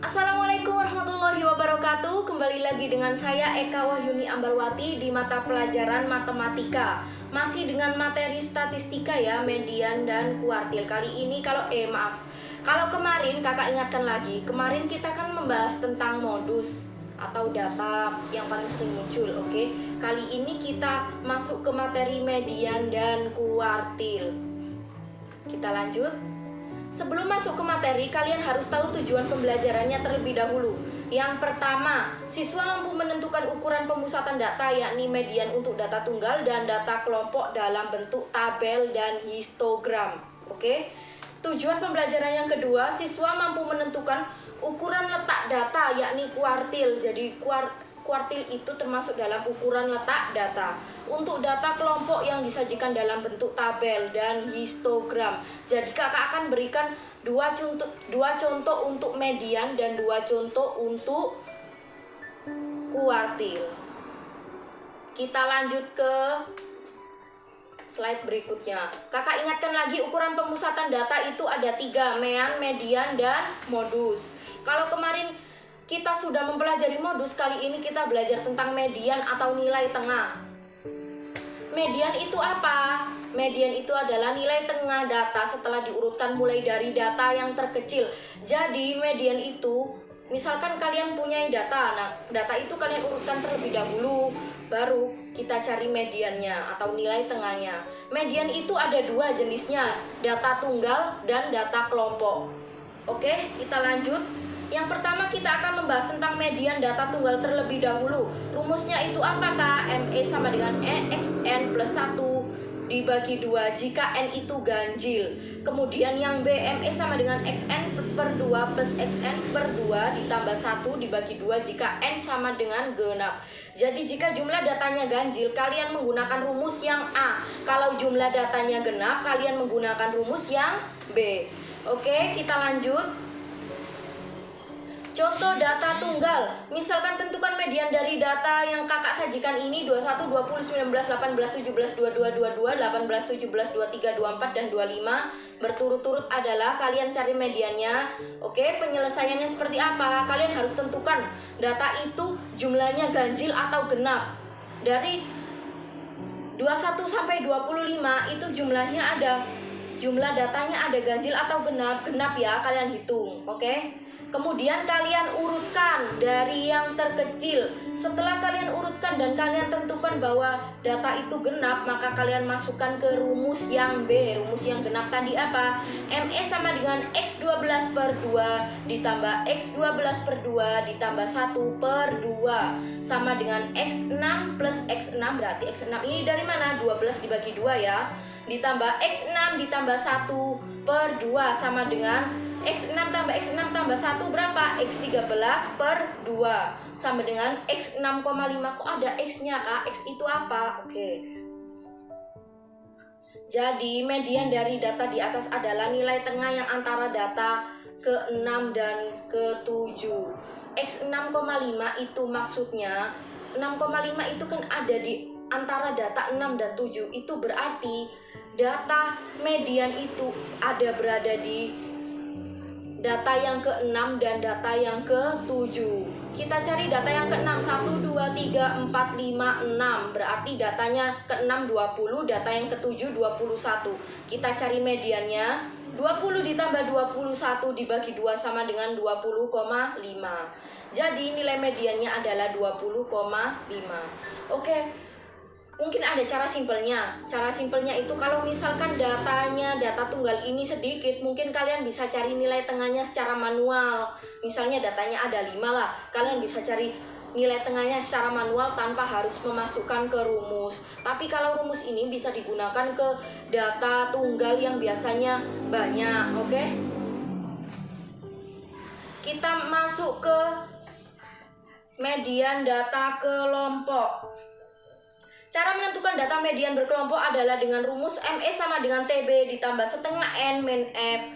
Assalamualaikum warahmatullahi wabarakatuh. Kembali lagi dengan saya Eka Wahyuni Ambarwati di mata pelajaran matematika. Masih dengan materi statistika ya, median dan kuartil. Kali ini kalau kemarin kakak ingatkan lagi, kemarin kita kan membahas tentang modus atau data yang paling sering muncul. Oke, kali ini kita masuk ke materi median dan kuartil. Kita lanjut. Sebelum masuk ke materi, kalian harus tahu tujuan pembelajarannya terlebih dahulu. Yang pertama, siswa mampu menentukan ukuran pemusatan data, yakni median untuk data tunggal dan data kelompok dalam bentuk tabel dan histogram. Oke. Tujuan pembelajaran yang kedua, siswa mampu menentukan ukuran letak data, yakni kuartil. Jadi kuartil itu termasuk dalam ukuran letak data. Untuk data kelompok yang disajikan dalam bentuk tabel dan histogram. Jadi kakak akan berikan dua contoh untuk median dan dua contoh untuk kuartil. Kita lanjut ke slide berikutnya. Kakak ingatkan lagi, ukuran pemusatan data itu ada 3, mean, median, dan modus. Kalau kemarin kita sudah mempelajari modus, kali ini kita belajar tentang median atau nilai tengah. Median itu apa? Median itu adalah nilai tengah data setelah diurutkan mulai dari data yang terkecil. Jadi median itu, misalkan kalian punya data, nah data itu kalian urutkan terlebih dahulu, baru kita cari mediannya atau nilai tengahnya. Median itu ada 2 jenisnya, data tunggal dan data kelompok. Oke, kita lanjut. Yang pertama kita akan membahas tentang median data tunggal terlebih dahulu. Rumusnya itu apakah? ME sama dengan XN plus 1 dibagi 2 jika N itu ganjil. Kemudian yang B, ME sama dengan XN per 2 plus XN per 2 ditambah 1 dibagi 2 jika N sama dengan genap. Jadi jika jumlah datanya ganjil, kalian menggunakan rumus yang A. Kalau jumlah datanya genap, kalian menggunakan rumus yang B. Oke, kita lanjut. Contoh data tunggal, misalkan tentukan median dari data yang kakak sajikan ini 21, 20, 19, 18, 17, 22, 22, 18, 17, 23, 24, dan 25 berturut-turut adalah kalian cari mediannya. Oke, penyelesaiannya seperti apa? Kalian harus tentukan data itu jumlahnya ganjil atau genap. Dari 21 sampai 25 itu jumlahnya ada, jumlah datanya ada ganjil atau genap. Genap ya, kalian hitung, oke? Kemudian kalian urutkan dari yang terkecil. Setelah kalian urutkan dan kalian tentukan bahwa data itu genap, maka kalian masukkan ke rumus yang B. Rumus yang genap tadi apa? ME sama dengan X12 per 2 ditambah X12 per 2 ditambah 1 per 2 sama dengan X6 plus X6. Berarti X6 ini dari mana? 12 dibagi 2 ya. Ditambah X6 ditambah 1 per 2 sama dengan X6 tambah X6 tambah 1 berapa? X13 per 2 sama dengan X6,5. Kok ada X-nya kak? X itu apa? Oke. Jadi median dari data di atas adalah nilai tengah yang antara data ke-6 dan ke-7. X6,5 itu maksudnya 6,5 itu kan ada di antara data 6 dan 7. Itu berarti data median itu ada berada di data yang ke-6 dan data yang ke-7. Kita cari data yang ke-6. 1, 2, 3, 4, 5, 6. Berarti datanya ke-6 20, data yang ke-7 21. Kita cari mediannya. 20 ditambah 21 dibagi 2 sama dengan 20,5. Jadi nilai mediannya adalah 20,5. Oke. Mungkin ada cara simpelnya. Cara simpelnya itu kalau misalkan data tunggal ini sedikit, mungkin kalian bisa cari nilai tengahnya secara manual. Misalnya datanya ada 5 lah, kalian bisa cari nilai tengahnya secara manual tanpa harus memasukkan ke rumus. Tapi kalau rumus ini bisa digunakan ke data tunggal yang biasanya banyak, oke? Kita masuk ke median data kelompok. Cara menentukan data median berkelompok adalah dengan rumus ME sama dengan TB ditambah setengah N min F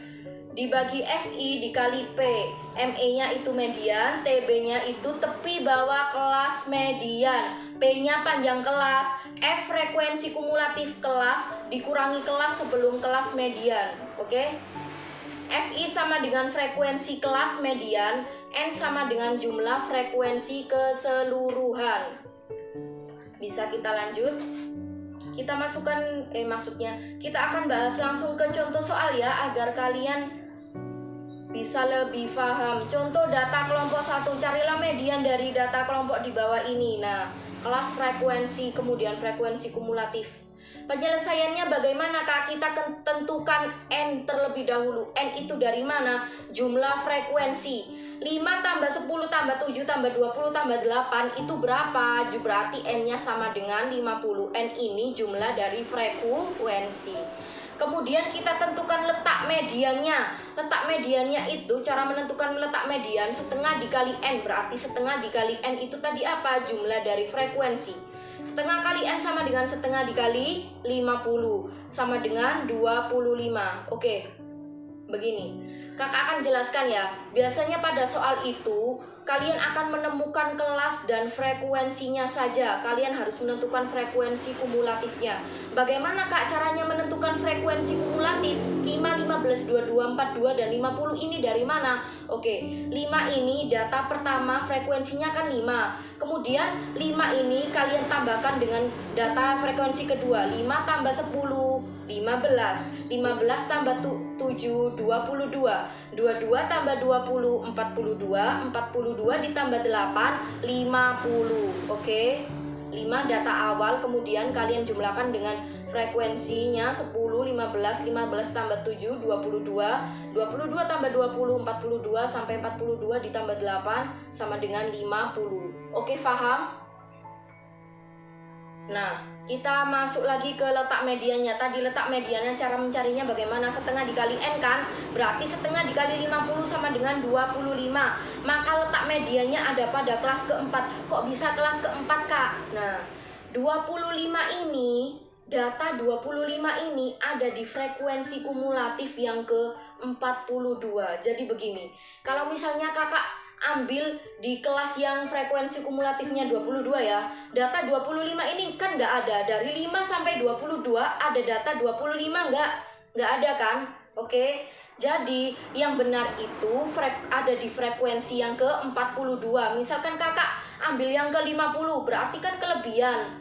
dibagi FI dikali P. ME-nya itu median, TB-nya itu tepi bawah kelas median, P-nya panjang kelas, F frekuensi kumulatif kelas dikurangi kelas sebelum kelas median. Oke? FI sama dengan frekuensi kelas median, N sama dengan jumlah frekuensi keseluruhan. Bisa kita lanjut? Kita masukkan, kita akan bahas langsung ke contoh soal ya, agar kalian bisa lebih paham. Contoh data kelompok 1, carilah median dari data kelompok di bawah ini. Nah, kelas frekuensi, kemudian frekuensi kumulatif. Penyelesaiannya bagaimana Kak? Kita tentukan N terlebih dahulu. N itu dari mana? Jumlah frekuensi. 5 tambah 10 tambah 7 tambah 20 tambah 8 itu berapa? Berarti N-nya sama dengan 50. N ini jumlah dari frekuensi. Kemudian kita tentukan letak mediannya. Letak mediannya itu, cara menentukan letak median, setengah dikali N. Berarti setengah dikali N itu tadi apa? Jumlah dari frekuensi. Setengah kali N sama dengan setengah dikali 50, sama dengan 25. Oke, begini. Kakak akan jelaskan ya. Biasanya pada soal itu kalian akan menemukan kelas dan frekuensinya saja. Kalian harus menentukan frekuensi kumulatifnya. Bagaimana Kak caranya menentukan frekuensi kumulatif? 5, 15, 22, 42, dan 50 ini dari mana? Oke, 5 ini data pertama frekuensinya kan 5. Kemudian 5 ini kalian tambahkan dengan data frekuensi kedua. 5 tambah 10, 15. 15 tambah 7, 22. 22 tambah 20, 42. 42 ditambah 8, 50. Oke. 5 data awal, kemudian kalian jumlahkan dengan frekuensinya 10, 15, 15 tambah 7, 22. 22 tambah 20, 42, sampai 42 ditambah 8 sama dengan 50. Oke, paham? Nah, kita masuk lagi ke letak mediannya. Tadi letak mediannya cara mencarinya bagaimana? Setengah dikali N kan? Berarti setengah dikali 50 sama dengan 25. Maka letak mediannya ada pada kelas keempat. Kok bisa kelas keempat Kak? Nah, 25 ini, data 25 ini ada di frekuensi kumulatif yang ke-42. Jadi begini, kalau misalnya kakak ambil di kelas yang frekuensi kumulatifnya 22 ya, data 25 ini kan nggak ada. Dari 5 sampai 22 ada data 25 nggak ada kan? Oke, jadi yang benar itu ada di frekuensi yang ke-42. Misalkan kakak ambil yang ke-50, berarti kan kelebihan.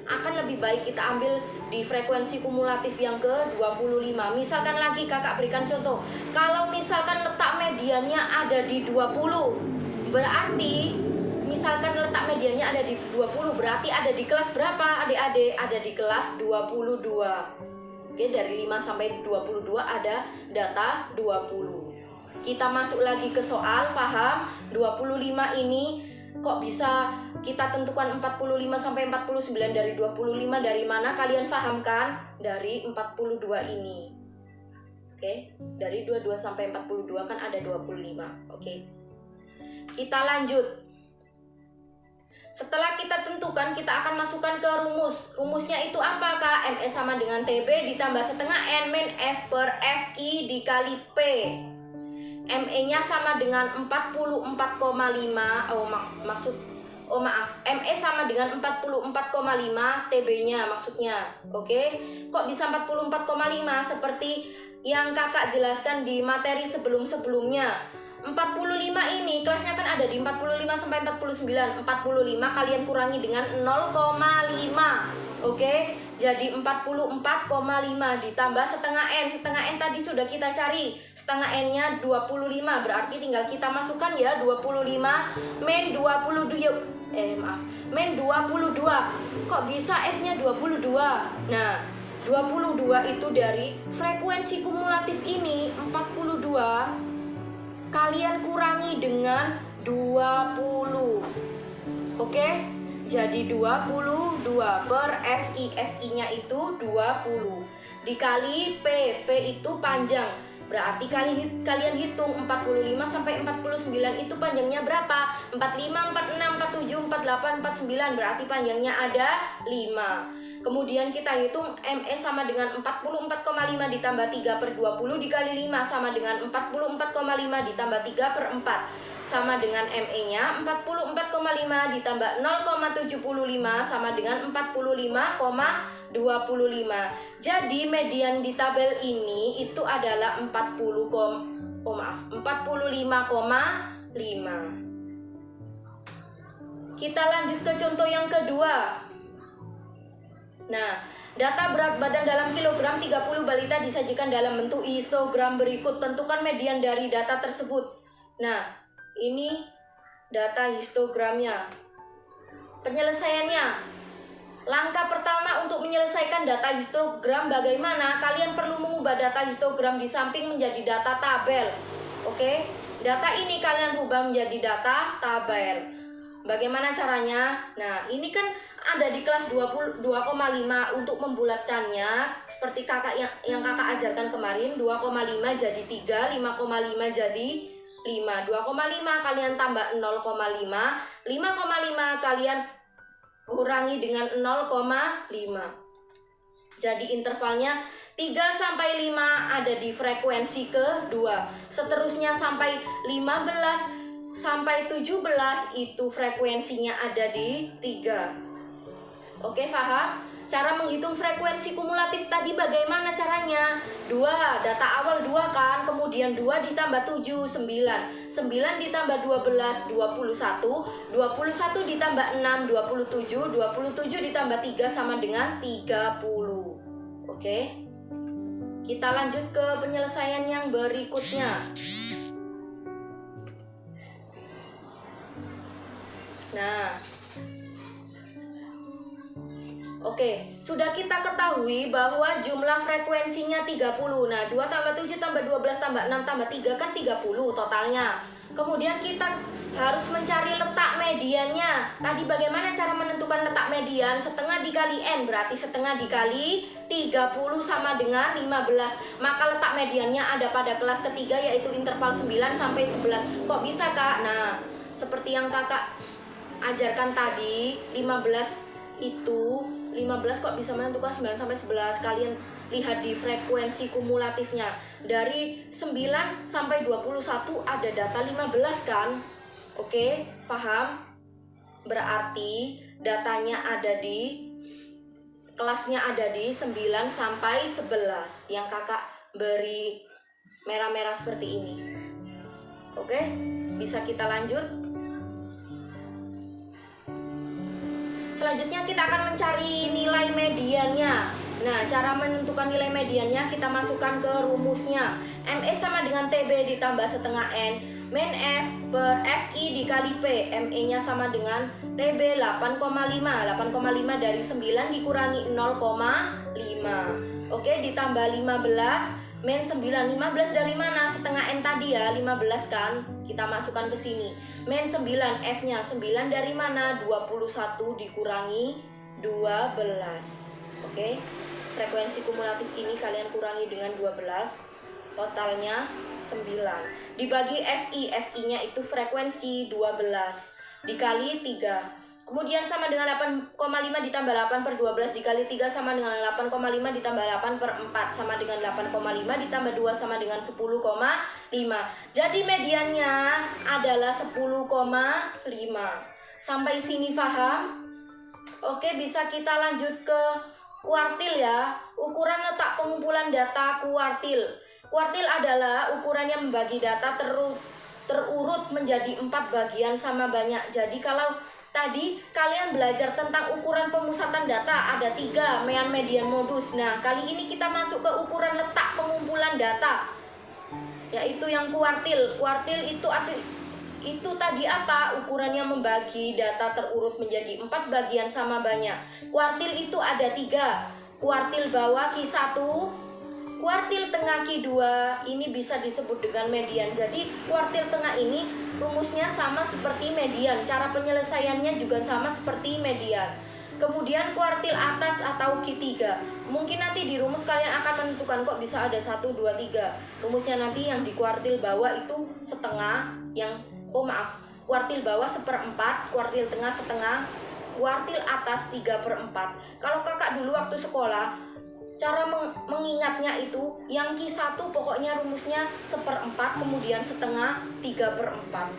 Akan lebih baik kita ambil di frekuensi kumulatif yang ke-25. Misalkan lagi kakak berikan contoh, kalau misalkan letak mediannya ada di 20, berarti misalkan letak mediannya ada di 20, berarti ada di kelas berapa adik-adik? Ada di kelas 22. Oke, dari 5 sampai 22 ada data 20. Kita masuk lagi ke soal, paham? 25 ini kok bisa kita tentukan 45 sampai 49 dari 25 dari mana? Kalian paham kan? Dari 42 ini. Oke, dari 22 sampai 42 kan ada 25. Oke. Kita lanjut. Setelah kita tentukan, kita akan masukkan ke rumus. Rumusnya itu apa Kak? ME sama dengan TB ditambah setengah N min F per FI dikali P. ME-nya sama dengan 44,5. ME sama dengan 44,5, TB-nya maksudnya. Oke. Kok bisa 44,5? Seperti yang kakak jelaskan di materi sebelum-sebelumnya. 45 ini kelasnya kan ada di 45 sampai 49. 45 kalian kurangi dengan 0,5. Oke, jadi 44,5 ditambah setengah N. Setengah N tadi sudah kita cari. Setengah N-nya 25. Berarti tinggal kita masukkan ya 25 min 22. Min 22. Kok bisa F-nya 22? Nah, 22 itu dari frekuensi kumulatif ini 42. Kalian kurangi dengan 20. Oke? Jadi 22 per FI. FI-nya itu 20. Dikali P. P itu panjang. Berarti kalian hitung 45 sampai 49 itu panjangnya berapa? 45, 46, 47, 48, 49. Berarti panjangnya ada 5. Kemudian kita hitung ME sama dengan 44,5 ditambah 3 per 20 dikali 5 sama dengan 44,5 ditambah 3 per 4 sama dengan ME-nya 44,5 ditambah 0,75 sama dengan 45,25. Jadi median di tabel ini itu adalah 40,25. 45,5. Kita lanjut ke contoh yang kedua. Nah, data berat badan dalam kilogram 30 balita disajikan dalam bentuk histogram berikut. Tentukan median dari data tersebut. Nah, ini data histogramnya. Penyelesaiannya. Langkah pertama untuk menyelesaikan data histogram bagaimana? Kalian perlu mengubah data histogram di samping menjadi data tabel. Oke? Data ini kalian rubah menjadi data tabel. Bagaimana caranya? Nah, ini kan ada di kelas 22,5 untuk membulatkannya seperti kakak yang kakak ajarkan kemarin. 2,5 jadi 3, 5,5 jadi 5. 2,5 kalian tambah 0,5, 5,5 kalian kurangi dengan 0,5. Jadi intervalnya 3 sampai 5 ada di frekuensi kedua. Seterusnya sampai 15 sampai 17 itu frekuensinya ada di 3. Oke, paham? Cara menghitung frekuensi kumulatif tadi bagaimana caranya? 2, data awal 2 kan, kemudian 2 ditambah 7, 9. 9 ditambah 12, 21. 21 ditambah 6, 27. 27 ditambah 3 sama dengan 30. Oke? Kita lanjut ke penyelesaian yang berikutnya. Nah, oke, sudah kita ketahui bahwa jumlah frekuensinya 30. Nah, 2 tambah 7 tambah 12 tambah 6 tambah 3 kan 30 totalnya. Kemudian kita harus mencari letak mediannya. Tadi bagaimana cara menentukan letak median? Setengah dikali N, berarti setengah dikali 30 sama dengan 15. Maka letak mediannya ada pada kelas ketiga, yaitu interval 9 sampai 11. Kok bisa, Kak? Nah, seperti yang kakak ajarkan tadi, 15 kok bisa menentukan 9 sampai 11. Kalian lihat di frekuensi kumulatifnya. Dari 9 sampai 21 ada data 15 kan? Oke, paham? Berarti datanya ada di kelasnya ada di 9 sampai 11 yang kakak beri merah-merah seperti ini. Oke, bisa kita lanjut. Selanjutnya kita akan mencari nilai mediannya. Nah, cara menentukan nilai mediannya kita masukkan ke rumusnya. ME sama dengan TB ditambah setengah N min F per FI dikali P. ME nya sama dengan TB 8,5. 8,5 dari 9 dikurangi 0,5. Oke, ditambah 15 min 9. 15 dari mana? Setengah N tadi ya, 15 kan? Kita masukkan ke sini. Min 9, F-nya 9 dari mana? 21 dikurangi 12. Oke. Frekuensi kumulatif ini kalian kurangi dengan 12. Totalnya 9. Dibagi FI. FI-nya itu frekuensi 12 dikali 3. Kemudian sama dengan 8,5 ditambah 8 per 12 dikali 3 sama dengan 8,5 ditambah 8 per 4 sama dengan 8,5 ditambah 2 sama dengan 10,5. Jadi mediannya adalah 10,5. Sampai sini paham? Oke, bisa kita lanjut ke kuartil ya. Ukuran letak pengumpulan data kuartil. Kuartil adalah ukuran yang membagi data terurut menjadi 4 bagian sama banyak. Jadi kalau tadi kalian belajar tentang ukuran pemusatan data, ada 3, mean, median, modus. Nah, kali ini kita masuk ke ukuran letak pengumpulan data, yaitu yang kuartil. Kuartil itu tadi apa? Ukuran yang membagi data terurut menjadi 4 bagian sama banyak. Kuartil itu ada 3. Kuartil bawah Q1, kuartil tengah Q2, ini bisa disebut dengan median. Jadi kuartil tengah ini rumusnya sama seperti median, cara penyelesaiannya juga sama seperti median. Kemudian kuartil atas atau Q3. Mungkin nanti di rumus kalian akan menentukan kok bisa ada 1, 2, 3. Rumusnya nanti yang di kuartil bawah itu setengah, kuartil bawah 1/4, kuartil tengah setengah, kuartil atas 3/4. Kalau kakak dulu waktu sekolah, cara mengingatnya itu yang Q1 pokoknya rumusnya 1/4, kemudian setengah 3/4.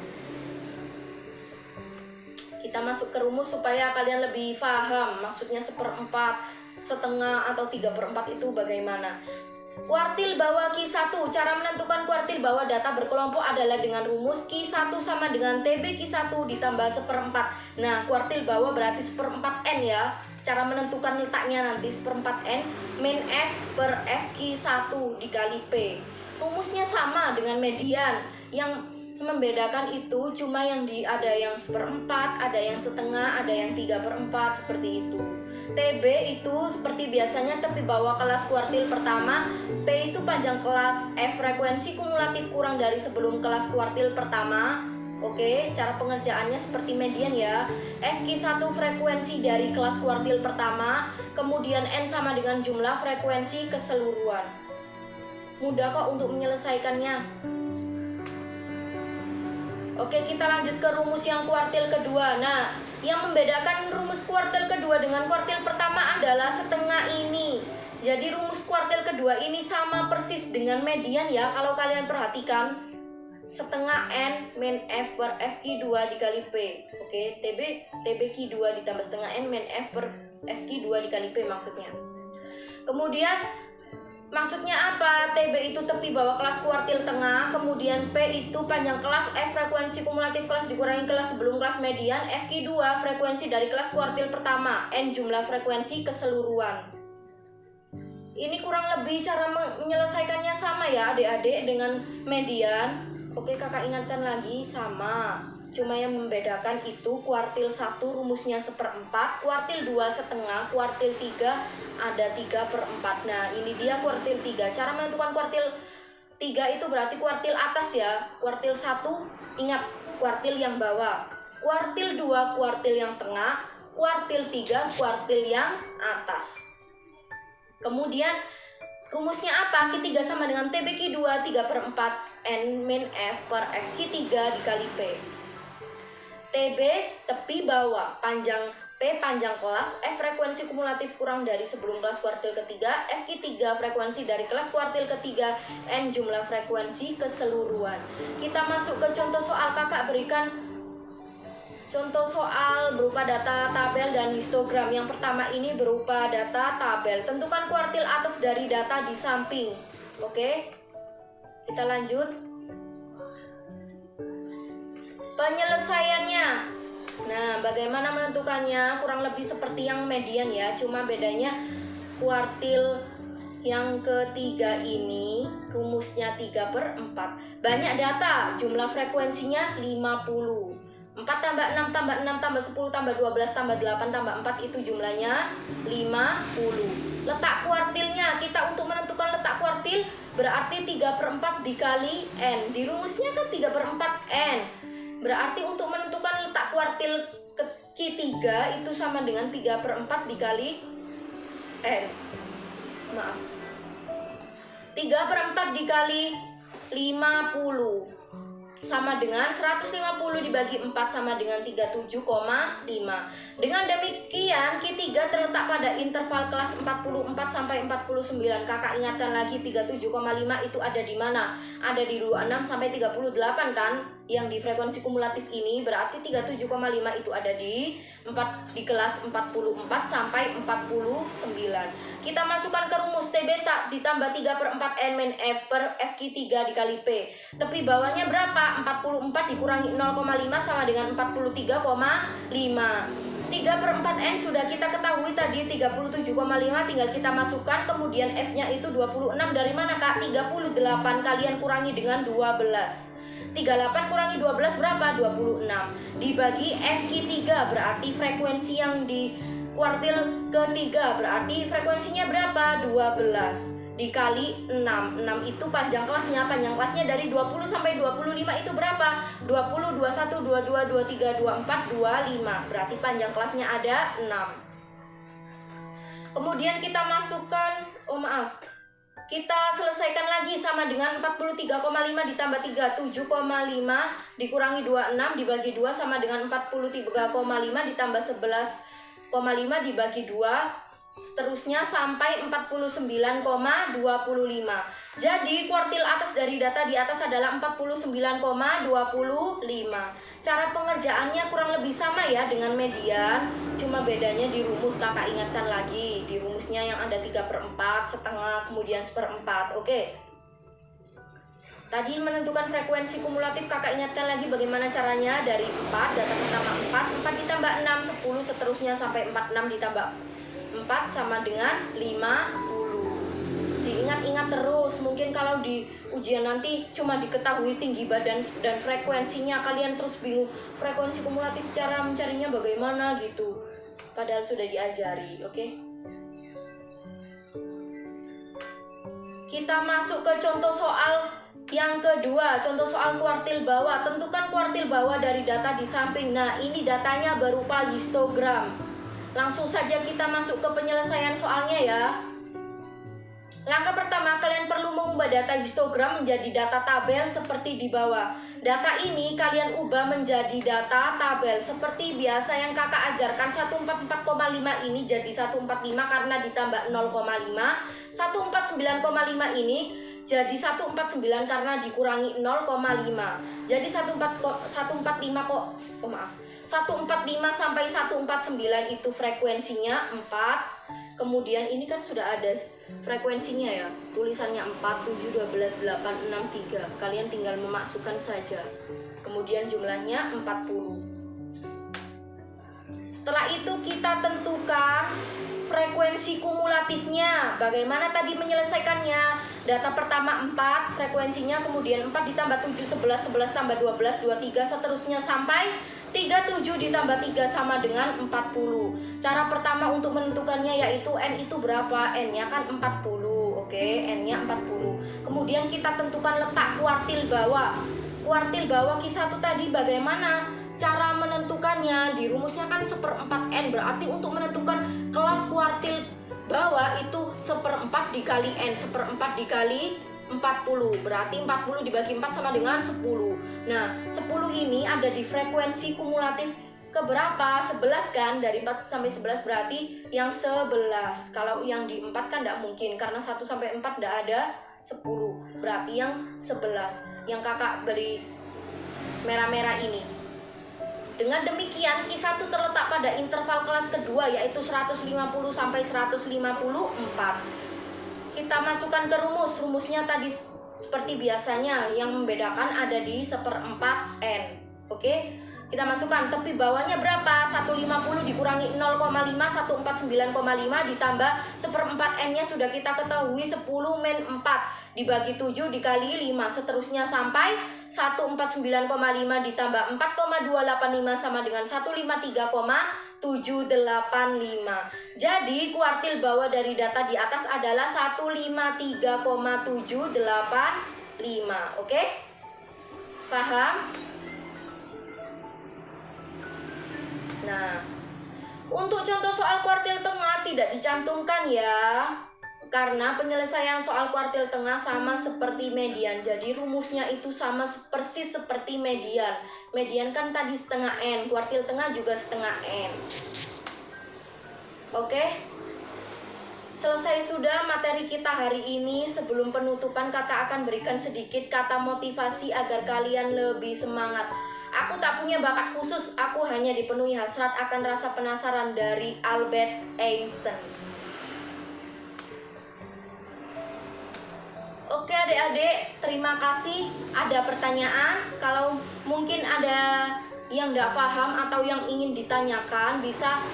Kita masuk ke rumus supaya kalian lebih paham maksudnya 1/4, setengah atau 3/4 itu bagaimana. Kuartil bawah Q1. Cara menentukan kuartil bawah data berkelompok adalah dengan rumus Q1 sama dengan TB Q1 ditambah 1/4. Nah, kuartil bawah berarti 1/4 N ya. Cara menentukan letaknya nanti 1/4 N min F per F Q1 dikali P. Rumusnya sama dengan median. Yang membedakan itu cuma ada yang 1/4, ada yang setengah, ada yang 3/4 seperti itu. TB itu seperti biasanya tapi bawah kelas kuartil pertama. P itu panjang kelas, F frekuensi kumulatif kurang dari sebelum kelas kuartil pertama. Oke, cara pengerjaannya seperti median ya. FQ1 frekuensi dari kelas kuartil pertama, kemudian N sama dengan jumlah frekuensi keseluruhan. Mudah kok untuk menyelesaikannya. Oke, kita lanjut ke rumus yang kuartil kedua. Nah, yang membedakan rumus kuartil kedua dengan kuartil pertama adalah setengah ini. Jadi rumus kuartil kedua ini sama persis dengan median ya. Kalau kalian perhatikan, setengah N min F per FQ2 dikali P. Oke, TB Q2 ditambah setengah N min F per FQ2 dikali P maksudnya. Kemudian maksudnya apa? TB itu tepi bawah kelas kuartil tengah, kemudian P itu panjang kelas, F frekuensi kumulatif kelas dikurangi kelas sebelum kelas median, FQ2 frekuensi dari kelas kuartil pertama, N jumlah frekuensi keseluruhan. Ini kurang lebih cara menyelesaikannya sama ya adik-adik dengan median. Oke, kakak ingatkan lagi sama. Cuma yang membedakan itu kuartil 1 rumusnya 1/4, kuartil 2 setengah, kuartil 3 ada 3/4. Nah, ini dia kuartil 3. Cara menentukan kuartil 3 itu berarti kuartil atas ya. Kuartil 1 ingat kuartil yang bawah. Kuartil 2 kuartil yang tengah, kuartil 3 kuartil yang atas. Kemudian rumusnya apa? Q3 sama dengan TB Q2 3/4 N min F per FQ3 dikali P. TB tepi bawah, panjang P panjang kelas, F frekuensi kumulatif kurang dari sebelum kelas kuartil ketiga, FQ3 frekuensi dari kelas kuartil ketiga, N jumlah frekuensi keseluruhan. Kita masuk ke contoh soal. Kakak berikan contoh soal berupa data tabel dan histogram. Yang pertama ini berupa data tabel. Tentukan kuartil atas dari data di samping. Oke, kita lanjut. Penyelesaiannya. Nah, bagaimana menentukannya? Kurang lebih seperti yang median ya. Cuma bedanya kuartil yang ketiga ini rumusnya 3/4. Banyak data, jumlah frekuensinya 50. 4 tambah 6 tambah 6 tambah 10 tambah 12 tambah 8 tambah 4 itu jumlahnya 50. Letak kuartilnya, kita untuk menentukan letak kuartil berarti 3/4 dikali N. Di rumusnya kan 3/4 N. Berarti untuk menentukan letak kuartil Q3 itu sama dengan 3/4 dikali N. Maaf. 3/4 dikali 50 sama dengan 150 dibagi 4 sama dengan 37,5. Dengan demikian Q3 terletak pada interval kelas 44 sampai 49. Kakak ingatkan lagi 37,5 itu ada di mana? Ada di 26 sampai 38 kan? Yang di frekuensi kumulatif ini berarti 37,5 itu ada di kelas 44 sampai 49. Kita masukkan ke rumus T beta ditambah 3/4 N min F per FQ3 dikali P. Tepi bawahnya berapa? 44 dikurangi 0,5 sama dengan 43,5. 3/4 N sudah kita ketahui tadi 37,5, tinggal kita masukkan, kemudian F-nya itu 26 dari mana Kak? 38 kalian kurangi dengan 12. 38 kurangi 12 berapa? 26. Dibagi FQ3 berarti frekuensi yang di kuartil ketiga berarti frekuensinya berapa? 12 dikali 6. 6 itu panjang kelasnya. Panjang kelasnya dari 20 sampai 25 itu berapa? 20, 21, 22, 23, 24, 25. Berarti panjang kelasnya ada 6. Kemudian kita masukkan, kita selesaikan lagi sama dengan 43,5 ditambah 37,5 dikurangi 26 dibagi 2 sama dengan 43,5 ditambah 11,5 dibagi 2 seterusnya sampai 49,25. Jadi kuartil atas dari data di atas adalah 49,25. Cara pengerjaannya kurang lebih sama ya dengan median, cuma bedanya di rumus. Kakak ingatkan lagi, di rumusnya yang ada 3/4, setengah, kemudian 1/4. Oke. Tadi menentukan frekuensi kumulatif, kakak ingatkan lagi bagaimana caranya. Dari 4, data pertama 4 ditambah 6, 10, seterusnya sampai 46 ditambah 4 sama dengan 50. Diingat-ingat terus. Mungkin kalau di ujian nanti cuma diketahui tinggi badan dan frekuensinya, kalian terus bingung frekuensi kumulatif cara mencarinya bagaimana gitu, padahal sudah diajari. Oke? Kita masuk ke contoh soal yang kedua, contoh soal kuartil bawah. Tentukan kuartil bawah dari data di samping. Nah, ini datanya berupa histogram. Langsung saja kita masuk ke penyelesaian soalnya ya. Langkah pertama, kalian perlu mengubah data histogram menjadi data tabel seperti di bawah. Data ini kalian ubah menjadi data tabel seperti biasa yang kakak ajarkan. 144,5 ini jadi 145 karena ditambah 0,5. 149,5 ini jadi 149 karena dikurangi 0,5. Jadi 145 sampai 149 itu frekuensinya 4. Kemudian ini kan sudah ada frekuensinya ya, tulisannya 4, 7, 12, 8, 6, 3. Kalian tinggal memasukkan saja. Kemudian jumlahnya 40. Setelah itu kita tentukan frekuensi kumulatifnya. Bagaimana tadi menyelesaikannya? Data pertama 4, frekuensinya, kemudian 4 ditambah 7, 11, 11 tambah 12, 23, seterusnya sampai 37 ditambah 3 sama dengan 40. Cara pertama untuk menentukannya yaitu N itu berapa? N-nya kan 40. Oke, N-nya 40. Kemudian kita tentukan letak kuartil bawah. Kuartil bawah Q1 tadi bagaimana cara menentukannya? Di rumusnya kan 1/4 N. Berarti untuk menentukan kelas kuartil bawah itu 1/4 dikali N. 1/4 dikali 40. Berarti 40 dibagi 4 sama dengan 10. Nah, 10 ini ada di frekuensi kumulatif keberapa? 11 kan? Dari 4 sampai 11 berarti yang 11. Kalau yang di 4 kan tidak mungkin, karena 1 sampai 4 tidak ada 10. Berarti yang 11. Yang kakak beri merah-merah ini. Dengan demikian, Q1 terletak pada interval kelas kedua yaitu 150 sampai 154. Kita masukkan ke rumus. Rumusnya tadi seperti biasanya, yang membedakan ada di 1/4 N. Oke, kita masukkan. Tepi bawahnya berapa? 150 dikurangi 0,5, 149,5 ditambah 1/4 N-nya sudah kita ketahui 10 min 4 dibagi 7 dikali 5, seterusnya sampai 149,5 ditambah 4,285 sama dengan 153,785. Jadi kuartil bawah dari data di atas adalah 153,785. Oke? Paham? Nah, untuk contoh soal kuartil tengah tidak dicantumkan ya, karena penyelesaian soal kuartil tengah sama seperti median. Jadi rumusnya itu sama persis seperti median. Median kan tadi setengah N, kuartil tengah juga setengah N. Oke? Selesai sudah materi kita hari ini. Sebelum penutupan, kakak akan berikan sedikit kata motivasi agar kalian lebih semangat. Aku tak punya bakat khusus, aku hanya dipenuhi hasrat akan rasa penasaran, dari Albert Einstein. Oke adik-adik, terima kasih. Ada pertanyaan? Kalau mungkin ada yang tidak paham atau yang ingin ditanyakan, bisa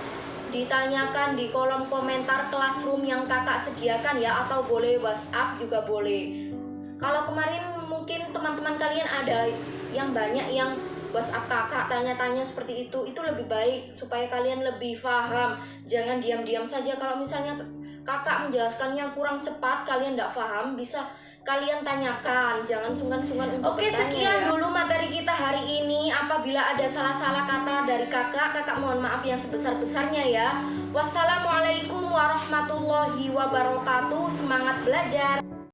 ditanyakan di kolom komentar Classroom yang kakak sediakan ya, atau boleh WhatsApp juga boleh. Kalau kemarin mungkin teman-teman kalian ada yang banyak yang WhatsApp kakak tanya-tanya seperti itu lebih baik supaya kalian lebih paham. Jangan diam-diam saja. Kalau misalnya kakak menjelaskannya kurang cepat, kalian tidak paham, bisa kalian tanyakan. Jangan sungkan-sungkan untuk bertanya. Oke, sekian dulu materi kita hari ini. Apabila ada salah-salah kata dari kakak mohon maaf yang sebesar-besarnya ya. Wassalamualaikum warahmatullahi wabarakatuh. Semangat belajar.